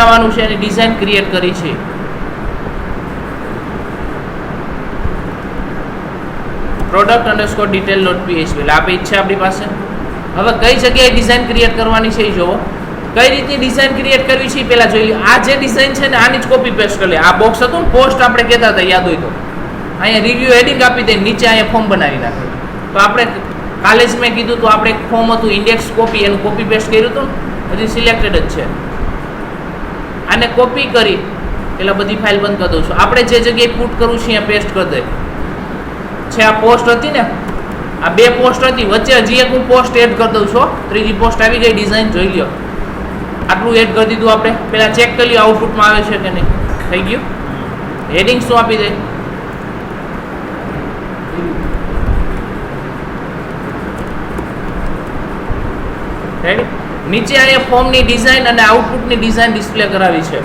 બનાવવાનું છે એની design create કરી છે. product_detail.php આ પેજ છે આપણી પાસે. હવે કઈ જગ્યાએ ડિઝાઇન ક્રિએટ કરવાની છે એ જોવો. કઈ રીતની ડિઝાઇન ક્રિએટ કરવી છે પહેલા જોઈ લો. આ જે ડિઝાઇન છે ને આની જ કોપી પેસ્ટ કરી લે. આ બોક્સ હતું ને પોસ્ટ આપણે કહેતા હતા યાદ હોય તો, અહીંયા રિવ્યુ હેડિંગ આપી દે, નીચે અહીંયા ફોર્મ બનાવી નાખે. તો આપણે કાલે જ મેં કીધું તો આપણે એક ફોર્મ હતું ઇન્ડેક્સ કોપી, એનું કોપી પેસ્ટ કર્યું હતું ને, હજી સિલેક્ટેડ જ છે. આને કોપી કરી પેલા બધી ફાઇલ બંધ કરી દઉં છું. આપણે જે જગ્યાએ પુટ કરવું છે અહીંયા પેસ્ટ કરી દે છે. આ પોસ્ટ હતી ને, આ બે પોસ્ટ હતી, વચ્ચે હજી એક હું પોસ્ટ એડ કરી દઉં છું. ત્રીજી પોસ્ટ આવી ગઈ. ડિઝાઇન જોઈ લ્યો, આટલું એડ કરી દીધું. આપણે પહેલાં ચેક કરી લ્યો આઉટપુટમાં આવે છે કે નહીં. થઈ ગયું. હેડિંગ શું આપી દે, રેડી. નીચે અહીંયા ફોર્મની ડિઝાઇન અને આઉટપુટની ડિઝાઇન ડિસ્પ્લે કરાવી છે.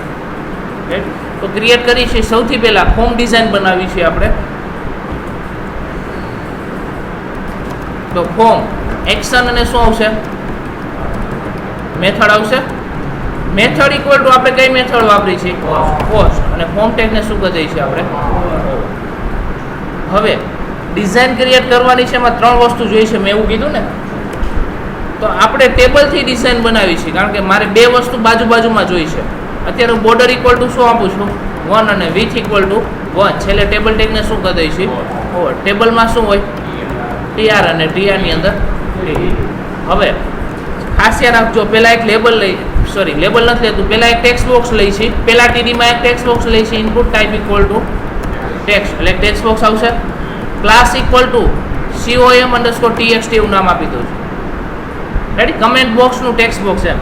તો ક્રિએટ કરી છે. સૌથી પહેલા ફોર્મ ડિઝાઇન બનાવી છે આપણે. તો ફોર્મ એક્શન અને શું આવશે, મેથડ આવશે. મેથડ ઇક્વલ ટુ આપણે કઈ મેથડ વાપરી છે, પોસ્ટ. અને ફોર્મ ટેગને શું કહી દઈએ છીએ આપણે. હવે ડિઝાઇન ક્રિએટ કરવાની છે, એમાં ત્રણ વસ્તુ જોઈ છે મેં એવું કીધું ને. તો આપણે ટેબલથી ડિઝાઇન બનાવી છે, કારણ કે મારે બે વસ્તુ બાજુમાં જોઈ છે. અત્યારે બોર્ડર ઇક્વલ ટુ શું આપું છું, 1 અને વિથ ઇક્વલ ટુ 1. છેલ્લે ટેબલ ટેગને શું કહી દઈએ છીએ, ઓવર. ટેબલમાં શું હોય, TR અને TR ની અંદર. હવે ખાસ યાદ રાખજો, પહેલા એક લેબલ લેબલ નથી લેતું, પહેલા એક ટેક્સ્ટ બોક્સ લઈ છે. પહેલા TD માં એક ટેક્સ્ટ બોક્સ લઈ છે. Input type equal two text, એટલે ટેક્સ્ટ બોક્સ આવશે. ક્લાસ ઇક્વલ ટુ com_txt એવું નામ આપી દઉં છું. રેડી. કમેન્ટ બોક્સનું ટેક્સ્ટ બોક્સ એમ.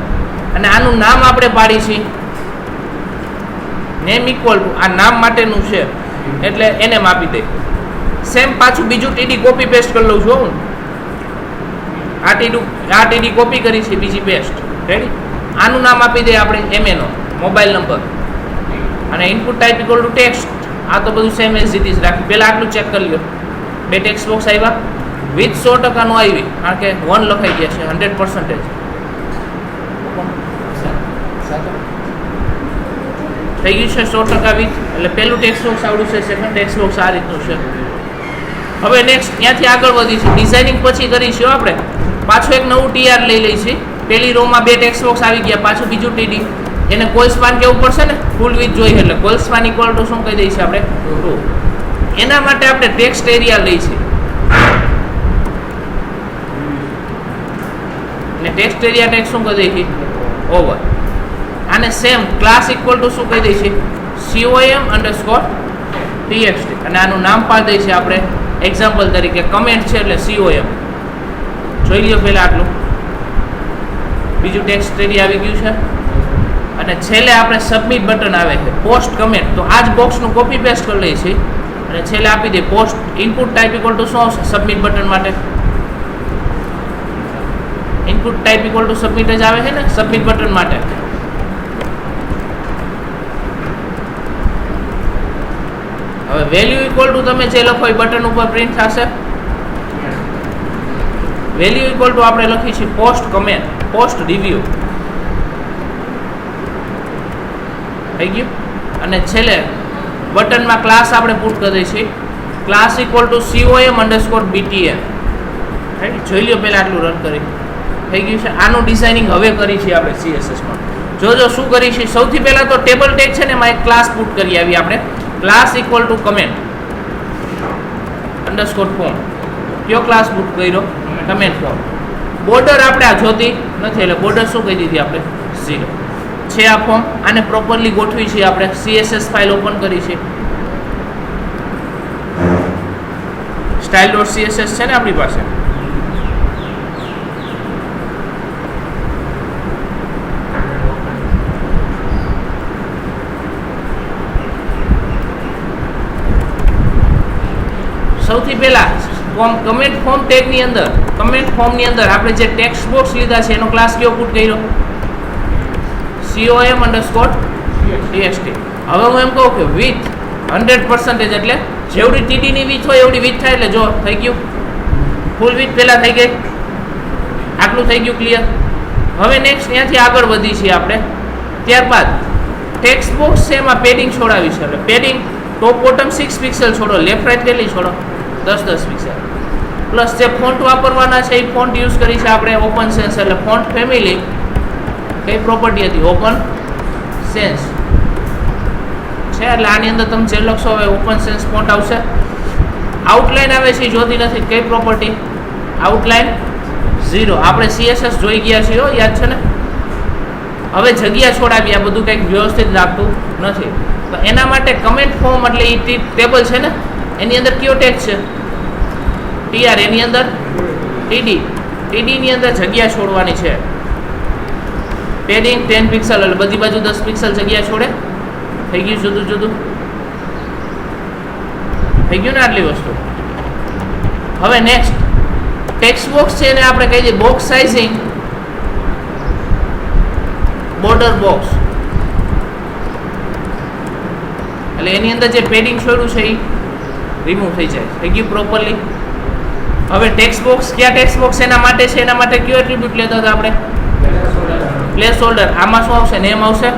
અને આનું નામ આપણે પાડી છે નેમ ઇક્વલ ટુ, આ નામ માટેનું છે એટલે એને આપી દે. સેમ પાછું બીજું TD કોપી પેસ્ટ કરી લઉં છું હું. આ TD કોપી કરી છે, બીજી પેસ્ટ. રેડી. આનું નામ આપી દે આપણે MNO, મોબાઈલ નંબર. અને input type equal two text. આ તો બધું સેમ એઝ ઇટ ઇઝ રાખી. પહેલાં આટલું ચેક કરી લો. બે ટેક્સ્ટ બોક્સ આવ્યા. વિથ 100% નો આવી, કારણ કે 1 લખાઈ ગયા છે 100%. થઈ ગયું છે 100% વિથ. એટલે પહેલું ટેક્સ્ટ બોક્સ આવડું છે, સેકન્ડ ટેક્સ્ટ બોક્સ આ રીતનું છે. હવે નેક્સ્ટ ત્યાંથી આગળ વધીશું. ડિઝાઇનિંગ પછી કરીશું આપણે. પાછું એક નવું TR લઈ લઈશું. પહેલી રોમાં બે ટેક્સ્ટ બોક્સ આવી ગયા, પાછું બીજું TD. એને કોઈ સ્પાન કેવું પડશે ને, ફૂલ વિથ જોઈએ. એટલે કોઈ સ્પાન ઇક્વલ ટુ શું કહી દઈશું આપણે, 2. એના માટે આપણે ટેક્સ્ટ એરિયા લઈશું. ટેક્સ્ટ એરિયા ટેક્સ્ટ શું કહી દઈશું, ઓવર. આને સેમ ક્લાસ ઇક્વલ ટુ શું કહી દઈશું, com_txt. અને આનું નામ પાડી દઈશું આપણે એક્ઝામ્પલ તરીકે કમેન્ટ છે એટલે com. જોઈ લો પહેલા આટલું. બીજું ટેક્સ્ટ એરિયા આવી ગયું છે. અને છેલ્લે આપણે સબમિટ બટન આવે છે, પોસ્ટ કમેન્ટ. તો આ જ બોક્સનું કોપી પેસ્ટ કરી લઈએ છીએ અને છેલ્લે આપી દે post. Input type equal to શું આવશે, સબમિટ બટન માટે input type equal to submit જ આવે છે ને, સબમિટ બટન માટે. હવે વેલ્યુ ઇક્વલ ટુ તમે જે લખો એ બટન ઉપર પ્રિન્ટ થશે. વેલ્યુ ઇક્વલ ટુ આપણે લખી છે પોસ્ટ કમેન્ટ, પોસ્ટ રિવ્યુ. થઈ ગયું. અને છેલ્લે બટનમાં ક્લાસ આપણે પુટ કરી દઈશું. Class equal to com_btn. જોઈ લો પહેલા આટલું રન કરી. થઈ ગયું છે. આનું ડિઝાઇનિંગ હવે કરી છે આપણે CSS માં. જો શું કરી છે, સૌથી પહેલા તો ટેબલ ટેગ છે ને એમાં એક ક્લાસ પુટ કરી આવી આપણે. Class equal to comment _form. કયો ક્લાસ પુટ કર્યો, કમેન્ટ ફોર્મ. બોર્ડર આપણે આ જોતી નથી એટલે બોર્ડર શું કહી દીધી આપણે, 0 છે. આ ફોર્મ આને પ્રોપરલી ગોઠવી છે આપણે. CSS ફાઇલ ઓપન કરી છે. style.css છે ને આપણી પાસે. સૌથી પહેલા કમેન્ટ ફોર્મ ટેગની અંદર, કમેન્ટ ફોર્મની અંદર આપણે જે ટેક્સ્ટ બોક્સ લીધા છે એનો ક્લાસ કયો પુટ કર્યો, com_txt. હવે હું એમ કહું કે વિથ 100% એટલે જેવડી TD ની વિથ હોય એવડી વિથ થાય. એટલે જો થઈ ગયું ફૂલ વિથ પહેલા થઈ ગઈ. આટલું થઈ ગયું ક્લિયર. હવે નેક્સ્ટ ત્યાંથી આગળ વધી છીએ આપણે. ત્યારબાદ ટેક્સ્ટ બોક્સ છે એમાં પેડિંગ છોડાવી છે, એટલે પેડિંગ ટોપ બોટમ 6 પિક્સલ છોડો, લેફ્ટ રાઈટ કેટલી છોડો 10 પિક્સલ. પ્લસ જે ફોન્ટ વાપરવાના છે એ ફોન્ટ યુઝ કરી છે આપણે ઓપન સેન્સ, એટલે ફોન્ટ ફેમિલી કઈ પ્રોપર્ટી હતી ઓપન સેન્સ છે, એટલે આની અંદર તમે જે લખશો હવે ઓપન સેન્સ ફોન્ટ આવશે. આઉટલાઇન આવે છે જોતી નથી, કઈ પ્રોપર્ટી આઉટલાઇન 0. આપણે CSS જોઈ ગયા છીએ, યાદ છે ને. હવે જગ્યા છોડાવી, આ બધું કંઈક વ્યવસ્થિત લાગતું નથી, તો એના માટે કમેન્ટ ફોર્મ એટલે એ ટેબલ છે ને એની અંદર કયો ટેગ છે TR, એની અંદર TD ની અંદર જગ્યા છોડવાની છે. પેડિંગ 10 પિક્સલ એટલે બધી બાજુ 10 પિક્સલ જગ્યા છોડે. થઈ ગયું જુદું જુદું થઈ ગયું ને આટલી વસ્તુ. હવે નેક્સ્ટ ટેક્સ્ટ બોક્સ છે એને આપણે કહી દઈએ બોક્સ સાઇઝિંગ, બોર્ડર બોક્સ, એટલે એની અંદર જે પેડિંગ છોડ્યું છે એ રિમૂવ થઈ જાય. થઈ ગયું પ્રોપરલી. હવે ટેક્સ્ટ બોક્સ, ક્યાં ટેક્સ્ટ બોક્સ એના માટે છે, એના માટે કયો એટ્રીબ્યુટ લેતા હતા આપણે પ્લેસ હોલ્ડર. આમાં શું આવશે નેમ આવશે,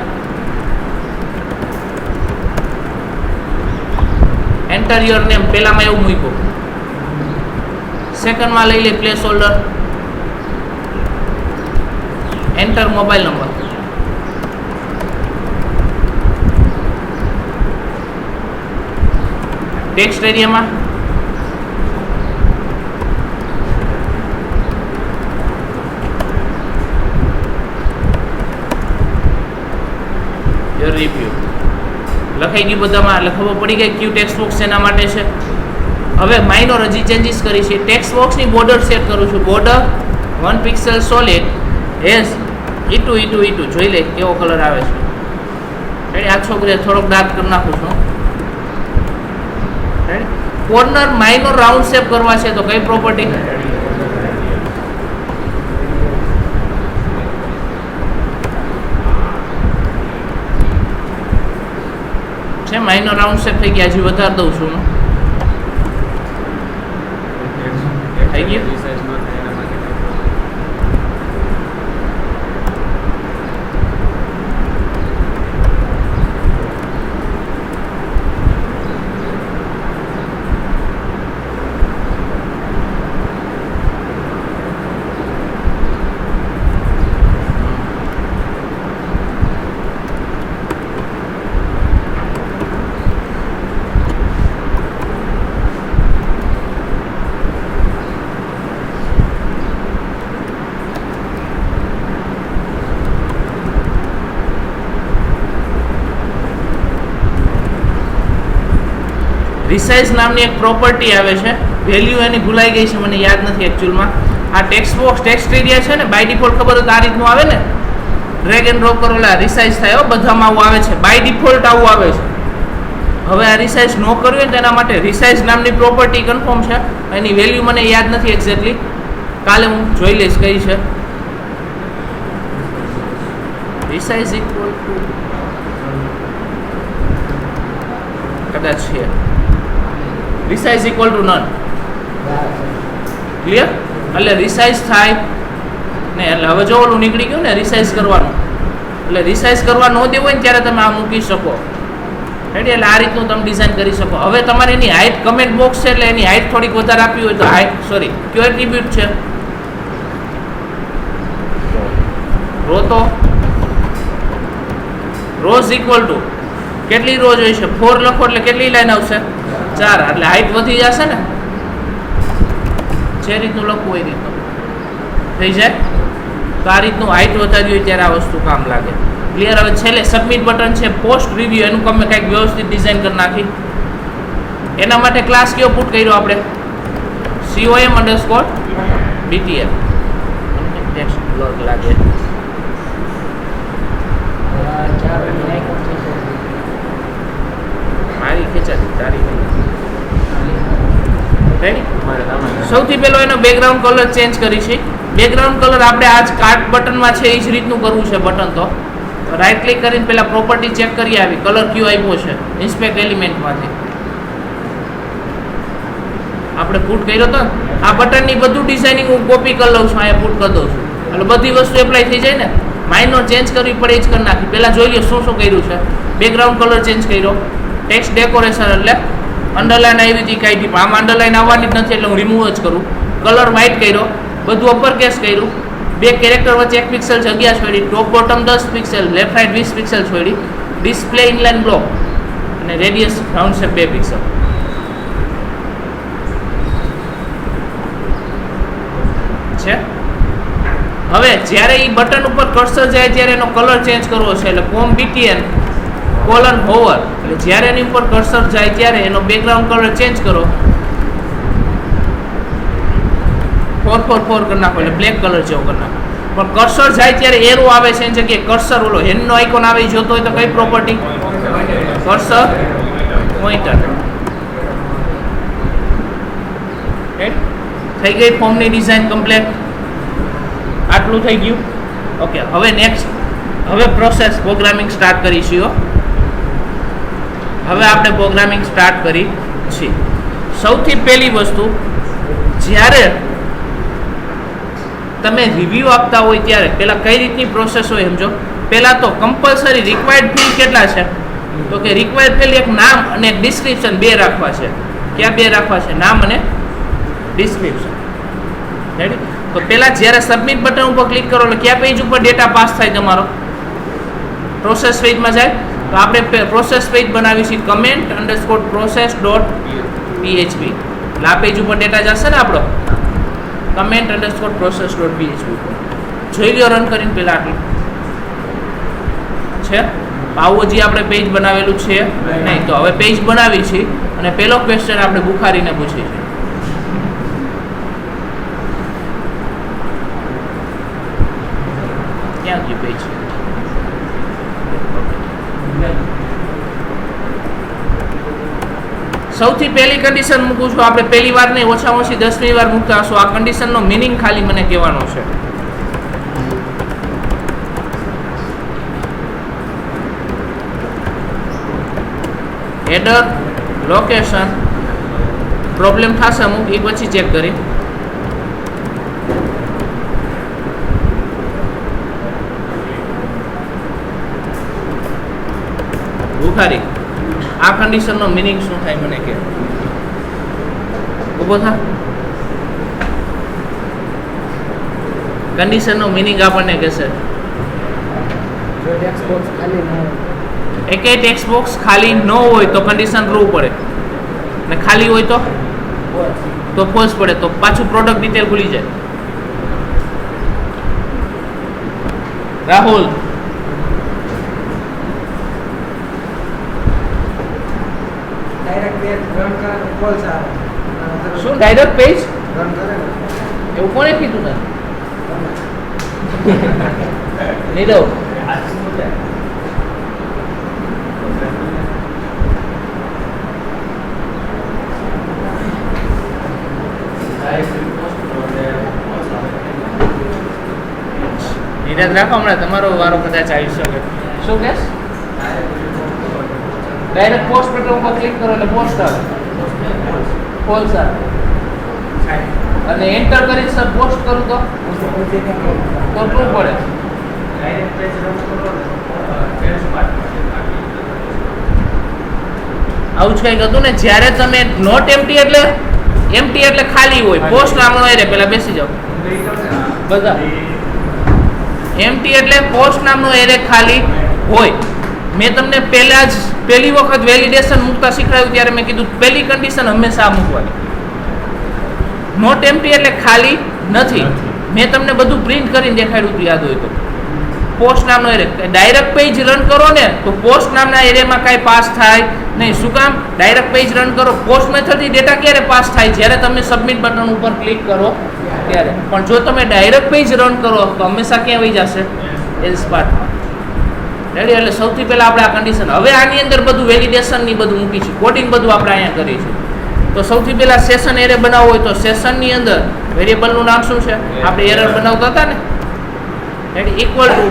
એન્ટર યોર નેમ પેલામાં એવું મૂક્યું, સેકન્ડમાં લઈ લે place holder enter mobile number. Text એરિયામાં યોર રિવ્યુ લખાઈ ગયું બધામાં, એટલે ખબર પડી ગઈ ક્યુ ટેક્સ્ટ બોક્સ એના માટે છે. હવે માઇનોર હજી ચેન્જીસ કરી છે. ટેક્સ્ટ બોક્સની બોર્ડર સેટ કરું છું, border 1 pixel solid has E2 જોઈ લે કેવો કલર આવે છે. આ છોકરીએ થોડોક ડાર્ક કરી નાખું છું. કોર્નર માઇનોર રાઉન્ડ શેપ કરવા છે તો કઈ પ્રોપર્ટી છે, માઇનોર રાઉન્ડ શેપ થઈ ગયા. હજી વધારે દઉં છું હું. થઈ ગયું. રિસાઇઝ નામની એક પ્રોપર્ટી આવે છે, વેલ્યુ એની ભૂલાઈ ગઈ છે, મને યાદ નથી એકચ્યુઅલમાં. આ ટેક્સ્ટ બોક્સ ટેક્સ્ટ એરિયા છે ને બાય ડિફોલ્ટ ખબર તો આ રીતનું આવે ને, ડ્રેગ એન્ડ ડ્રોપ કરો એટલે રિસાઇઝ થાય. બધામાં આવું આવે છે, બાય ડિફોલ્ટ આવું આવે છે. હવે આ રિસાઇઝ ન કરવી હોય તેના માટે રિસાઇઝ નામની પ્રોપર્ટી કન્ફર્મ છે, એની વેલ્યુ મને યાદ નથી એક્ઝેક્ટલી, કાલે હું જોઈ લઈશ કઈ છે. રિસાઇઝ ઇક્વલ ટુ કદાચ છે resize equal to none. Clear? એટલે રિસાઇઝ થાય ને, એટલે હવે જો ઓલું નીકળી ગયું ને રિસાઇઝ કરવાનું, એટલે રિસાઇઝ કરવા ન દેવું હોય ને ત્યારે તમે આ મૂકી શકો. એટલે આ રીતનું તમે ડિઝાઇન કરી શકો. હવે તમારે એની હાઇટ કમેન્ટ બોક્સ છે એટલે એની હાઇટ થોડીક વધારે આપવી હોય તો હાઇટ કયો એટ્રીબ્યુટ છે રો, તો રોઝ ઇક્વલ ટુ કેટલી રો જોઈ છે 4 લખો એટલે કેટલી લાઈન આવશે 4, એટલે હાઇટ વધી જશે ને, જે રીતનું લખવું હોય રીતનું થઈ જાય. તો આ રીતનું હાઇટ વધારી હોય ત્યારે આ વસ્તુ કામ લાગે. ક્લિયર? હવે છેલ્લે સબમિટ બટન છે, પોસ્ટ રિવ્યુ, એનું તમે કંઈક વ્યવસ્થિત ડિઝાઇન કરી નાખી. એના માટે ક્લાસ કયો પુટ કર્યો આપણે, com_btf. ટેક્સ્ટ બ્લોક લાગે મારી ખેંચાતી તારી નહીં. સૌથી પહેલો એનો બેકગ્રાઉન્ડ કલર ચેન્જ કરી છે. બેકગ્રાઉન્ડ કલર આપણે આજ કાર્ટ બટનમાં છે એ જ રીતનું કરવું છે. બટન તો રાઈટ ક્લિક કરીને પહેલા પ્રોપર્ટી ચેક કરી આવી, કલર કયો આપ્યો છે ઇન્સ્પેક્ટ એલિમેન્ટમાંથી આપણે પુટ કર્યો તો. આ બટનની બધું ડિઝાઇનિંગ હું કોપી કરી લઉં છું, અહીંયા પુટ કરી દઉં છું, એટલે બધી વસ્તુ એપ્લાય થઈ જાય ને. માઇનોર ચેન્જ કરવી પડે એ જ કરી નાખી. પહેલાં જોઈ લો શું શું કર્યું છે. બેકગ્રાઉન્ડ કલર ચેન્જ કર્યો, ટેક્સ્ટ ડેકોરેશન એટલે અંડરલાઈન આવી હતી કાઢી, પણ આમાં અંડરલાઈન આવવાની જ નથી એટલે હું રિમૂવ જ કરું. કલર વ્હાઇટ કર્યો, બધું અપર કેસ કર્યું, બે કેરેક્ટર વચ્ચે 1 પિક્સલ જગ્યા છોડી, top bottom 10 pixel, left right 20 pixel છોડી, ડિસ્પ્લે ઇનલાઇન બ્લોક અને રેડિયસ રાઉન્ડ શેપ 2 પિક્સલ છે. હવે જ્યારે એ બટન ઉપર કર્સર જાય ત્યારે એનો કલર ચેન્જ કરવો છે એટલે કોમ BTN કોલન હોવર, એટલે જ્યારે એની ઉપર કર્સર જાય ત્યારે એનો બેકગ્રાઉન્ડ કલર ચેન્જ કરો, 444 કરી નાખો એટલે બ્લેક કલર જેવો કરી નાખો. પણ કર્સર જાય ત્યારે એરો આવે છે એની જગ્યાએ કર્સર ઓલો હેન્ડનો આઇકોન આવે જોતો હોય તો કઈ પ્રોપર્ટી કર્સર પોઇન્ટર થઈ ગઈ. ફોર્મની ડિઝાઇન કમ્પ્લીટ, આટલું થઈ ગયું. ઓકે, હવે નેક્સ્ટ, હવે પ્રોસેસ પ્રોગ્રામિંગ સ્ટાર્ટ કરીશું. હવે આપણે પ્રોગ્રામિંગ સ્ટાર્ટ કરી છીએ. સૌથી પહેલી વસ્તુ, જ્યારે તમે રિવ્યૂ આપતા હોય ત્યારે પહેલાં કઈ રીતની પ્રોસેસ હોય સમજો. પહેલાં તો કમ્પલસરી રિક્વાયર્ડ ફિલ્ડ કેટલા છે, તો કે રિક્વાયર્ડ ફિલ્ડ એક નામ અને એક ડિસ્ક્રિપ્શન 2 રાખવા છે. ક્યાં 2 રાખવા છે? નામ અને ડિસ્ક્રિપ્શન. રેડી? તો પહેલાં જ્યારે સબમિટ બટન ઉપર ક્લિક કરો એટલે કયા પેજ ઉપર ડેટા પાસ થાય તમારો? પ્રોસેસ પેજમાં જાય. તો આપણે પ્રોસેસ પેજ બનાવીશું comment_process.php. એટલે આ પેજ ઉપર ડેટા જશે ને આપણો comment_process.php. જોઈ લો રન કરીને પહેલાં આટલું છે. આવું હજી આપણે પેજ બનાવેલું છે નહીં. તો હવે પેજ બનાવી છે અને પહેલો ક્વેશ્ચન આપણે બુખારીને પૂછીએ છીએ. ક્યાં ગયું પેજ? સૌથી પહેલી કન્ડિશન મૂકું છું. આપણે પહેલી વાર નહીં, ઓછામાં ઓછી 10મી વાર મૂકતા હશો. આ કન્ડિશનનો મિનિંગ ખાલી મને કહેવાનો છે. હેડર લોકેશન પ્રોબ્લેમ થશે અમુક, એ પછી ચેક કરી. બુખારી, આ કન્ડિશનનો મિનિંગ શું થાય મને કે? ઉભો થા. કન્ડિશનનો મિનિંગ આપણને કહેશે એકે ટેક્સ્ટ બોક્સ ખાલી ન હોય તો કન્ડિશન ટ્રુ પડે, ને ખાલી હોય તો ફોલ્સ પડે. તો પાછું પ્રોડક્ટ ડિટેલ ભૂલી જાય. રાહુલ, શું ડાયરેક્ટ પેજ એવું કોને કીધું તને? નીરવ, ધીરજ રાખો, હમણાં તમારો વારો કદાચ આવી શકે. શું કેસ? ડાયરેક્ટ પોસ્ટ બટન ઉપર ક્લિક કરો એટલે પોસ્ટ આવે, ફોલ્સ આવે. અને એન્ટર કરી સર પોસ્ટ કરું તો ટ્રુ પડે. આવું જ કંઈક હતું ને. જ્યારે તમે નોટ એમ્પ્ટી એટલે ખાલી હોય. પોસ્ટ નામનો એરે પેલા બેસી જાઓ બધા. એમ્પ્ટી એટલે પોસ્ટ નામનો એરે ખાલી હોય. મેં તમને પહેલી વખત વેલિડેશન મૂકતા શીખવાડ્યું ત્યારે મેં કીધું પહેલી કન્ડિશન હંમેશા મૂકવાની. નોટ એમ્પ્ટી એટલે ખાલી નથી. મેં તમને બધું પ્રિન્ટ કરીને દેખાડ્યું હતું, યાદ હોય તો. પોસ્ટ નામનો એરે ડાયરેક્ટ પેજ રન કરો ને તો પોસ્ટ નામના એરેમાં કાંઈ પાસ થાય નહીં. શું કામ? ડાયરેક્ટ પેજ રન કરો. પોસ્ટ મેથડથી ડેટા ક્યારે પાસ થાય? જ્યારે તમે સબમિટ બટન ઉપર ક્લિક કરો ત્યારે. પણ જો તમે ડાયરેક્ટ પેજ રન કરો તો હંમેશા ક્યાં વહી જશે? એલ્સ પાર્ટમાં. રેડી? એટલે સૌથી પહેલાં આપણે આ કન્ડિશન. હવે આની અંદર બધું વેલિડેશનની બધું મૂકીશું, કોડિંગ બધું આપણે અહીંયા કરીશું. તો સૌથી પહેલાં સેશન એરે બનાવવો હોય તો સેશનની અંદર વેરિયેબલનું નામ શું છે? આપણે એરર બનાવતા હતા ને, રેડી? ઇક્વલ ટુ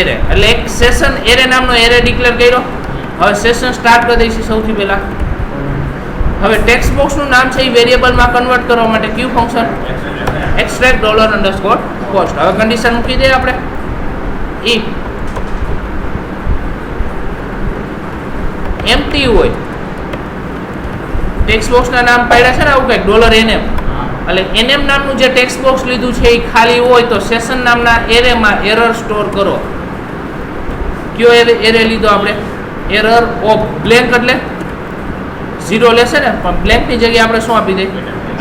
એરે, એટલે એક સેશન એરે નામનો એરે ડિક્લેર કર્યો. હવે સેશન સ્ટાર્ટ કરી દઈશું સૌથી પહેલાં. હવે ટેક્સ્ટ બોક્સનું નામ છે એ વેરિયેબલમાં કન્વર્ટ કરવા માટે કયું ફંક્શન? extract $_post. હવે કન્ડિશન મૂકી દઈએ આપણે. ઇફ એમ્પ્ટી હોય, ટેક્સ્ટ બોક્સના નામ પાડ્યા છે ને આવું કંઈક $nm, એટલે nm નામનું જે ટેક્સ્ટ બોક્સ લીધું છે એ ખાલી હોય તો સેશન નામના એરેમાં એરર સ્ટોર કરો. કયો એરે લીધો આપણે? એરર ઓફ બ્લેન્ક, એટલે 0 લેશે ને, પણ બ્લેન્કની જગ્યાએ આપણે શું આપી દઈએ?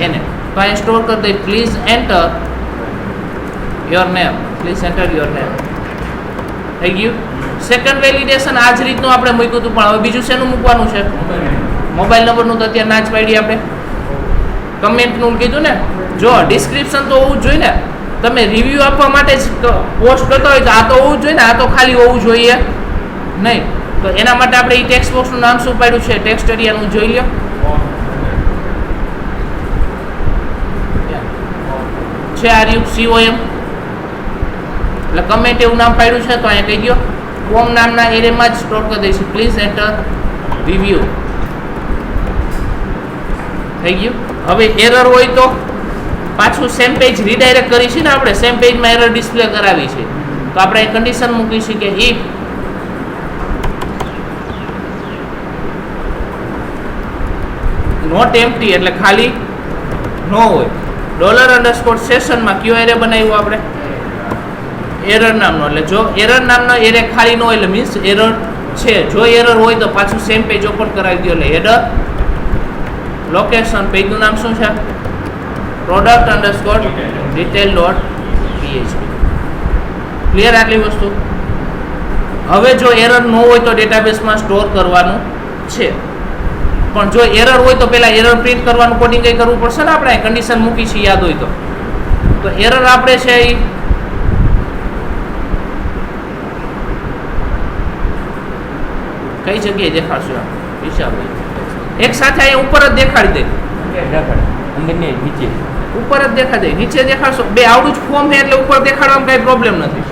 nm. તો અહીં સ્ટોર કરી દઈએ please enter your name, please enter your name. થઈ ગયું. સેકન્ડ વેલિડેશન આ જ રીતનું આપણે મૂક્યું હતું, પણ હવે બીજું શેનું મૂકવાનું છે? મોબાઈલ નંબરનું તો અત્યારે ના જ પાડી આપણે. કમેન્ટનું કીધું ને, જો ડિસ્ક્રિપ્શન તો હોવું જ જોઈએ ને. તમે રિવ્યૂ આપવા માટે જ પોસ્ટ કરતા હોય તો આ તો હોવું જ જોઈએ ને, આ તો ખાલી હોવું જોઈએ નહીં. તો એના માટે આપણે એ ટેક્સ્ટ બોક્સનું નામ શું પાડ્યું છે? ટેક્સ્ટ એરિયાનું જોઈ લો. છે RUCOM, એટલે કમેન્ટ એવું નામ પાડ્યું છે તો અહીંયા કહી દો કોમ નામના એરિયામાં જ સ્ટોર કરી દઈશું. Please enter review. થઈ ગયું. હવે એરર હોય તો પાછું સેમ પેજ રીડાયરેક્ટ કરી છે ને આપણે, સેમ પેજમાં એરર ડિસ્પ્લે કરાવી છે તો આપણે કન્ડિશન મૂકીશું કે ઇફ નોટ એમ્પ્ટી, એટલે ખાલી ન હોય, $_sessionમાં કયો એરે બનાવ્યો આપણે? એરર નામનો. એટલે જો એરર નામનો એરે ખાલી ન હોય એટલે મીન્સ એરર છે. જો એરર હોય તો પાછું સેમ પેજ ઓપન કરાવી દો. એટલે હેડર લોકેશન, પેજનું નામ શું છે? product_detail.php. ક્લિયર આટલી વસ્તુ? હવે જો એરર ન હોય તો ડેટાબેઝમાં સ્ટોર કરવાનું છે, પણ જો એરર હોય તો પહેલા એરર પ્રિન્ટ કરવાનું કોડિંગ કંઈ કરવું પડશે ને આપણે, કન્ડિશન મૂકી છે યાદ હોય તો એરર આપણે છે એ કઈ જગ્યાએ દેખાડશું? હિસાબ એક સાથે અહીંયા ઉપર જ દેખાડી દે, ઉપર જ દેખાડી દે. નીચે દેખાડશો બે આવડું જ ફોર્મ છે એટલે ઉપર દેખાડવામાં કઈ પ્રોબ્લેમ નથી.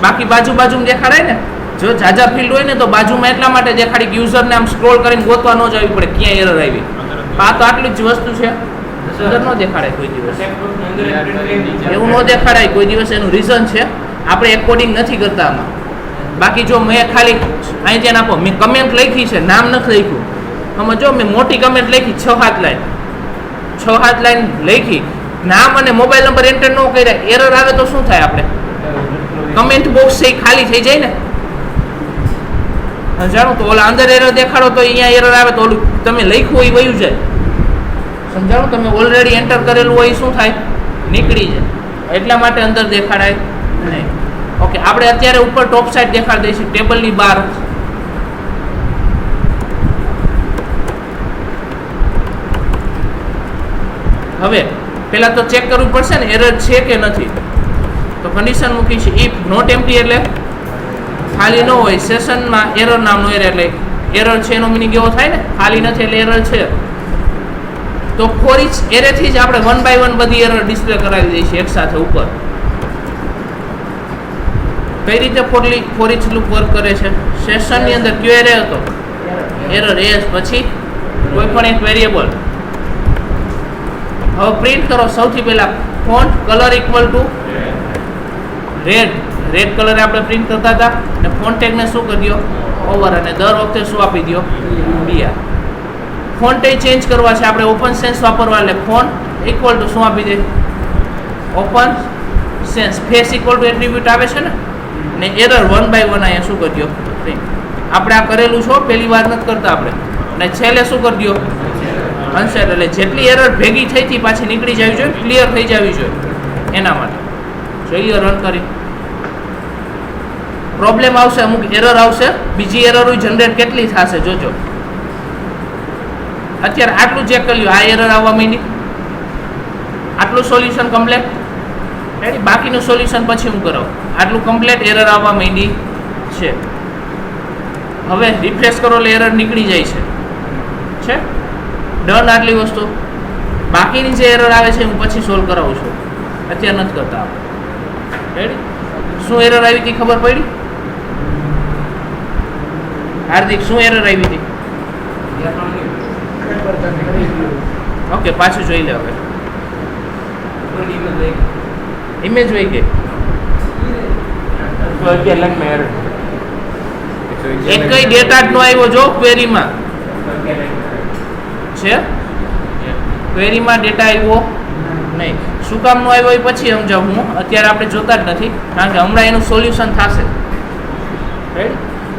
બાકી બાજુમાં દેખાડાય ને, જો જાજા ફિલ્ડ હોય ને તો બાજુમાં એટલા માટે દેખાડી કે યુઝરને આમ સ્ક્રોલ કરીને ગોતવા ન જવી પડે ક્યાં એરર આવી. આ તો આટલી જ વસ્તુ છે, અંદર ન દેખાડાય કોઈ દિવસ, એવું ન દેખાડાય કોઈ દિવસ. એનું રીઝન છે આપણે એક કોડિંગ નથી કરતા આમાં. બાકી જો મેં ખાલી અહીં જ્યાં આપો મેં કમેન્ટ લખી છે, નામ નથી લખ્યું. આમાં જો મેં મોટી કમેન્ટ લખી 6-7 લાઈન, 6-7 લાઈન લખી, નામ અને મોબાઈલ નંબર એન્ટર ન કર્યા, એરર આવે તો શું થાય? આપણે કમેન્ટ બોક્સ છે ખાલી થઈ જાય ને. સમજાણું? તો ઓલા અંદર એરર દેખાડો તો અહીંયા એરર આવે તો ઓલું તમે લખ્યું હોય વયું જાય. સમજાણું? તમે ઓલરેડી એન્ટર કરેલું હોય શું થાય? નીકળી જાય. એટલા માટે અંદર દેખાડાય નહીં. ઓકે, આપણે અત્યારે ઉપર ટોપ સાઈડ દેખાડી દઈશું ટેબલની બહાર. હવે પહેલા તો ચેક કરવું પડશે ને એરર છે કે નથી. તો કન્ડિશન મૂકી છે ઇફ નોટ એમ્પ્ટી, એટલે ખાલી ન હોય, સેશનમાં એરર નામનો એરર, એટલે એરર છે એનો મિનિંગ એવો થાય ને, ખાલી નથી એટલે એરર છે. તો ફોર ઇચ એરેથી જ આપણે 1 by 1 બધી એરર ડિસ્પ્લે કરાવી દઈશું એક સાથે ઉપર. કઈ રીતે ફોર ઇચ લૂપ વર્ક કરે છે? સેશનની અંદર કયો એરે હતો? એરર એસ, પછી કોઈ પણ એક વેરિયેબલ. હવે પ્રિન્ટ કરો. સૌથી પહેલા font colour equal to red, red colour આપણે પ્રિન્ટ કરતા હતા, અને ફોન્ટ ટેગને શું કરી દો? ઓવર, અને દર વખતે શું આપી દો? BR. ફોન્ટ એ ચેન્જ કરવા છે આપણે, ઓપન સેન્સ વાપરવા, એટલે ફોન્ટ ઇક્વલ ટુ શું આપી દે? Open sense. Face equal to attribute આવે છે ને, અને એરર 1 by 1 અહીંયા શું કરી દો? પ્રિન્ટ. આપણે આ કરેલું છો, પહેલી વાર નથી કરતા આપણે. અને છેલ્લે શું કરી દો? અનસેટ, એટલે જેટલી એરર ભેગી થઈ હતી પાછી નીકળી જવી જોઈએ, ક્લિયર થઈ જવી જોઈએ. એના માટે જોઈએ રન કરી. પ્રોબ્લેમ આવશે, અમુક એરર આવશે, બીજી એરર જનરેટ કેટલી થશે જોજો. અત્યારે આટલું ચેક કરી લો, આ એરર આવવા માંડી, આટલું સોલ્યુશન કમ્પ્લીટ રેડી. બાકીનું સોલ્યુશન પછી હું કરાવું. આટલું કમ્પ્લીટ એરર આવવા માંડી છે. હવે રિફ્રેશ કરો એટલે એરર નીકળી જાય છે. ડન આટલી વસ્તુ. બાકીની જે એરર આવે છે હું પછી સોલ્વ કરાવું છું, અત્યારે નથી કરતા આપણે. રેડી? શું એરર આવી હતી ખબર પડી? હાર્દિક, શું એરર આવી હતી? ઓકે, પાછું જોઈ લે. હવે ઇમેજ વહી ગઈ. તો 11 લાખ મેર એક કઈ ડેટા જ નો આવ્યો જો ક્વેરીમાં છે, ક્વેરીમાં ડેટા આવ્યો નહીં. શું કામ નો આવ્યો એ પછી સમજાવું હું, અત્યારે આપણે જોતા જ નથી કારણ કે હમણાં એનું સોલ્યુશન થશે.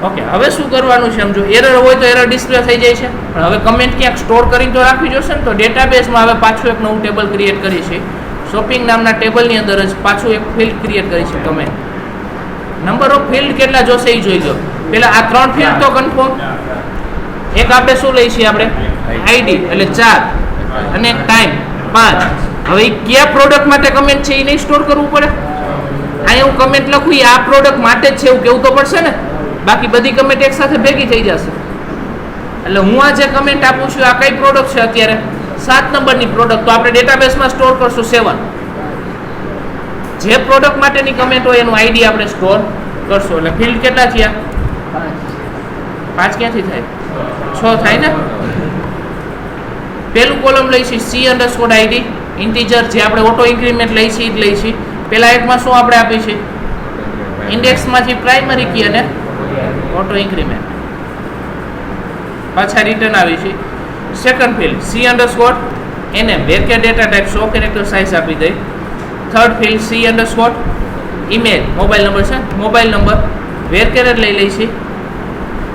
ઓકે, હવે શું કરવાનું છે સમજો. એરર હોય તો એરર ડિસ્પ્લે થઈ જાય છે, પણ હવે કમેન્ટ ક્યાંક સ્ટોર કરીને તો રાખવી જોશે ને. તો ડેટાબેઝમાં હવે પાછું એક નવું ટેબલ ક્રિએટ કરી છે. શોપિંગ નામના ટેબલની અંદર જ પાછું એક ફિલ્ડ ક્રિએટ કરી છે. કમેન્ટ નંબર ઓફ ફિલ્ડ કેટલા જોશે એ જોઈ લો. પેલા આ 3 ફિલ્ડ તો કન્ફર્મ. એક આપણે શું લઈ છીએ આપણે આઈડી એટલે 4 અને ટાઈમ 5. હવે કયા પ્રોડક્ટ માટે કમેન્ટ છે એ નહીં સ્ટોર કરવું પડે. અહીંયા હું કમેન્ટ લખું એ આ પ્રોડક્ટ માટે જ છે એવું કેવું તો પડશે ને, બાકી બધી કમેન્ટ એક સાથે ભેગી થઈ જશે. એટલે હું આ જે કમેન્ટ આપું છું આ કઈ પ્રોડક્ટ છે અત્યારે 7 નંબરની પ્રોડક્ટ, તો આપણે ડેટાબેઝમાં સ્ટોર કરશું 7. જે પ્રોડક્ટ માટેની કમેન્ટ હોય એનું આઈડી આપણે સ્ટોર કરશું. એટલે ફિલ્ડ કેટલા થયા 5 ક્યાંથી થાય 6 થાય ને. પેલું કોલમ લઈશું C_ID ઇન્ટીજર, જે આપણે ઓટો ઇન્ક્રીમેન્ટ લઈ છીએ જ લઈ છીએ. પેલા એકમાં શું આપણે આપી છે ઇન્ડેક્સમાંથી પ્રાઇમરી કી અને ઓટો ઇન્ક્રીમેન્ટ, પાછા રિટર્ન આવી છે. સેકન્ડ ફિલ્ડ C_NM વેરકે ડેટા ટાઈપ 100 કેરેક્ટર સાઇઝ આપી દઈ. થર્ડ ફિલ્ડ C_ઇમેજ મોબાઈલ નંબર છે, મોબાઈલ નંબર વેરકેર લઈ લઈ છે